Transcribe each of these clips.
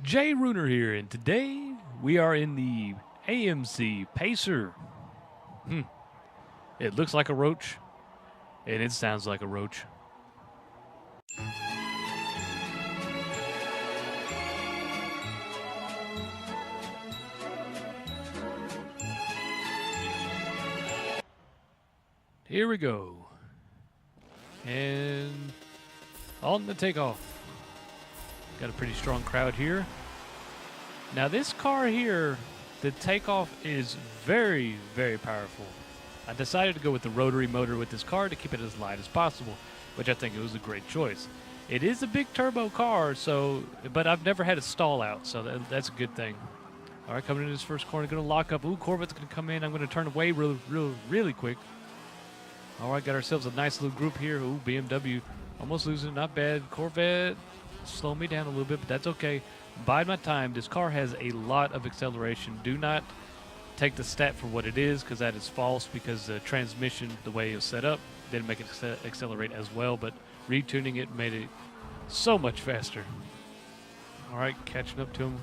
Jay Runer here, and today we are in the AMC Pacer. It looks like a roach, and it sounds like a roach. Here we go. And on the takeoff. Got a pretty strong crowd here. Now this car here, the takeoff is very, very powerful. I decided to go with the rotary motor with this car to keep it as light as possible, which I think it was a great choice. It is a big turbo car, but I've never had a stall out, so that's a good thing. All right, coming into this first corner, going to lock up. Ooh, Corvette's going to come in. I'm going to turn away really quick. All right, got ourselves a nice little group here. Ooh, BMW almost losing, not bad. Corvette slow me down a little bit, but that's okay. Bide my time. This car has a lot of acceleration. Do not take the stat for what it is, because that is false, because the transmission, the way it's set up, didn't make it accelerate as well, but retuning it made it so much faster. All right, catching up to him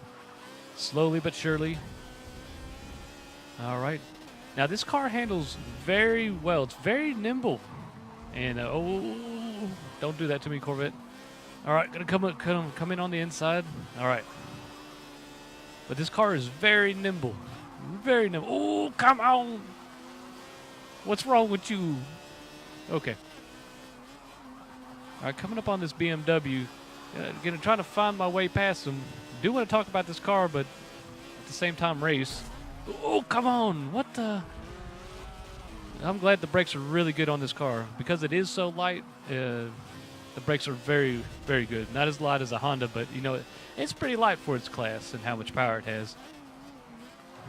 slowly but surely. All right. Now this car handles very well. It's very nimble. And, don't do that to me, Corvette. All right, gonna come in on the inside. All right. But this car is very nimble. Very nimble. Oh, come on. What's wrong with you? Okay. All right, coming up on this BMW. Gonna try to find my way past him. Do want to talk about this car, but at the same time race. Oh, come on. What the? I'm glad the brakes are really good on this car. Because it is so light, the brakes are very, very good. Not as light as a Honda, but, you know, it's pretty light for its class and how much power it has.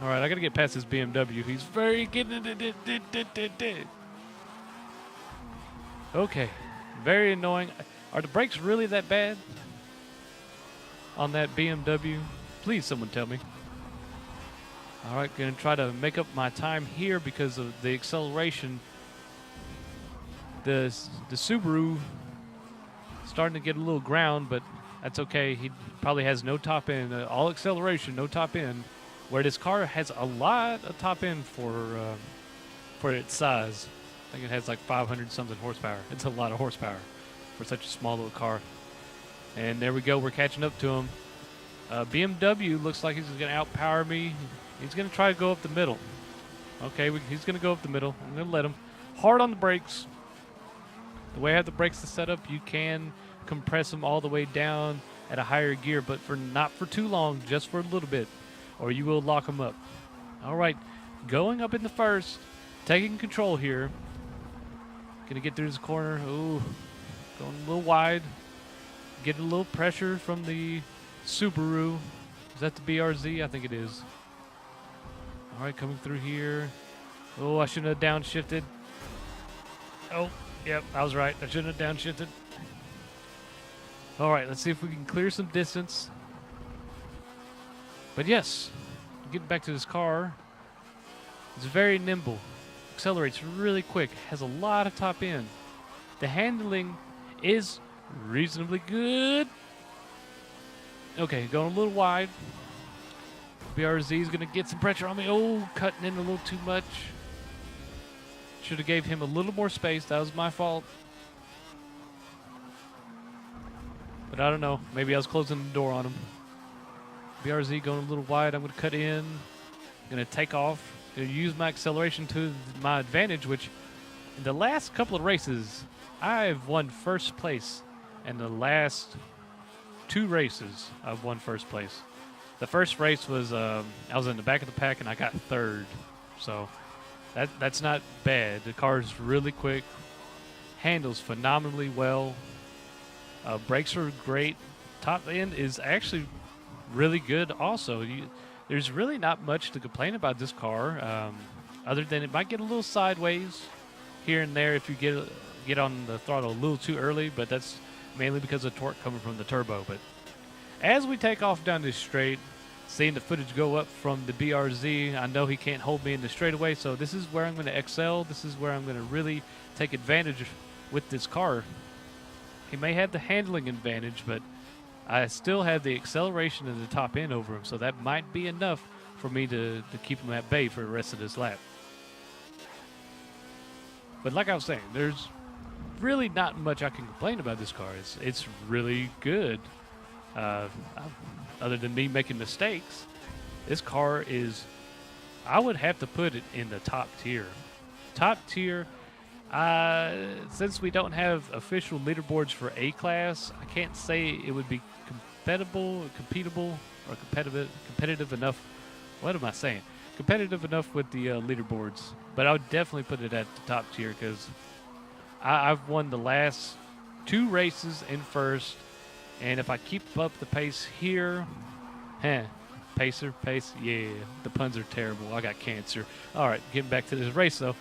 All right, I got to get past this BMW. He's very getting it. Okay, very annoying. Are the brakes really that bad on that BMW? Please, someone tell me. All right, going to try to make up my time here because of the acceleration. The Subaru starting to get a little ground, but that's okay. He probably has no top end, all acceleration, no top end, where this car has a lot of top end for its size. I think it has like 500 something horsepower. It's a lot of horsepower for such a small little car. And there we go. We're catching up to him. BMW looks like he's going to outpower me. He's going to try to go up the middle. Okay, he's going to go up the middle. I'm going to let him. Hard on the brakes. The way I have the brakes set up, you can compress them all the way down at a higher gear, but not for too long, just for a little bit, or you will lock them up. All right, going up in the first, taking control here. Gonna get through this corner. Ooh, going a little wide. Getting a little pressure from the Subaru. Is that the BRZ? I think it is. All right, coming through here. Oh, I shouldn't have downshifted. Oh. Yep, I was right. I shouldn't have downshifted. All right, let's see if we can clear some distance. But yes, getting back to this car. It's very nimble. Accelerates really quick. Has a lot of top end. The handling is reasonably good. Okay, going a little wide. BRZ is going to get some pressure on me. Oh, cutting in a little too much. Should have gave him a little more space. That was my fault. But I don't know. Maybe I was closing the door on him. BRZ going a little wide. I'm going to cut in. Going to take off. Going to use my acceleration to my advantage, which in the last couple of races, I've won first place. In the last 2 races, I've won first place. The first race was, I was in the back of the pack and I got 3rd. So that's not bad. The car is really quick, handles phenomenally well. Brakes are great. Top end is actually really good also. There's really not much to complain about this car, other than it might get a little sideways here and there if you get on the throttle a little too early, but that's mainly because of torque coming from the turbo. But as we take off down this straight, seeing the footage go up from the BRZ, I know he can't hold me in the straightaway, so this is where I'm going to excel. This is where I'm going to really take advantage with this car. He may have the handling advantage, but I still have the acceleration of the top end over him, so that might be enough for me to keep him at bay for the rest of this lap. But like I was saying, there's really not much I can complain about this car. It's really good. Other than me making mistakes, this car is, I would have to put it in the top tier. Top tier. Since we don't have official leaderboards for A class, I can't say it would be competitive enough. What am I saying? Competitive enough with the leaderboards, but I would definitely put it at the top tier because I've won the last 2 races in first, and if I keep up the pace here, pace, yeah, the puns are terrible. I got cancer. All right, getting back to this race though.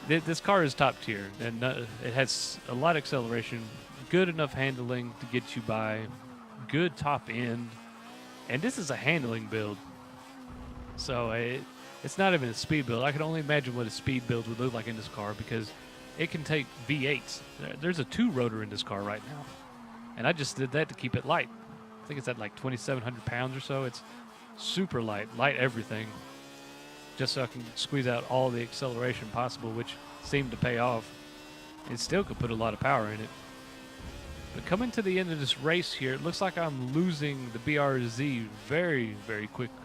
This car is top tier, and it has a lot of acceleration, good enough handling to get you by, good top end, and this is a handling build. So it's not even a speed build. I can only imagine what a speed build would look like in this car because it can take V8s. There's a 2-rotor in this car right now, and I just did that to keep it light. I think it's at like 2,700 pounds or so. It's super light everything, just so I can squeeze out all the acceleration possible, which seemed to pay off. It still could put a lot of power in it. But coming to the end of this race here, it looks like I'm losing the BRZ very, very quickly.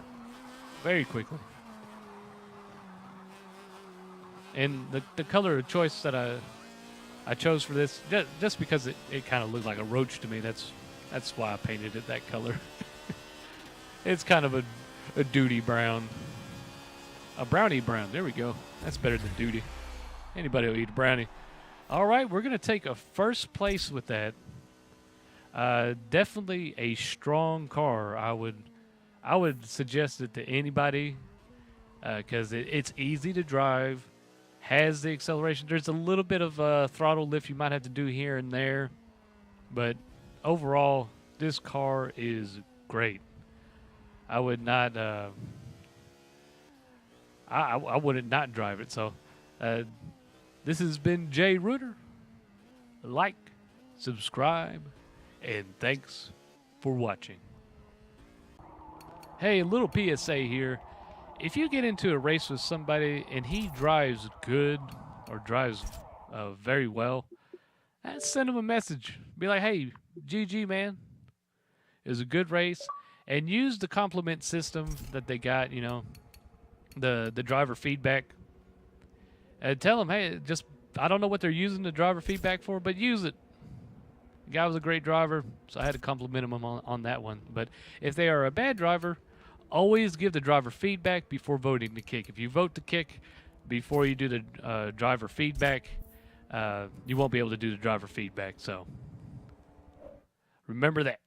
And the color of choice that I chose for this, just because it kind of looked like a roach to me, that's why I painted it that color. It's kind of a duty brown. A brownie brown. There we go. That's better than duty. Anybody will eat a brownie. All right, we're going to take a first place with that. Definitely a strong car. I would suggest it to anybody because it's easy to drive, has the acceleration. There's a little bit of throttle lift you might have to do here and there, but overall, this car is great. I would not... I wouldn't not drive it. So this has been Jay Reuter. Like, subscribe, and thanks for watching. Hey, a little PSA here. If you get into a race with somebody and he drives good or drives very well, send him a message. Be like, hey, GG, man. It was a good race. And use the compliment system that they got, you know, the driver feedback. And tell them, hey, I don't know what they're using the driver feedback for, but use it. The guy was a great driver, so I had to compliment him on that one. But if they are a bad driver, always give the driver feedback before voting to kick. If you vote to kick before you do the driver feedback, you won't be able to do the driver feedback. So remember that.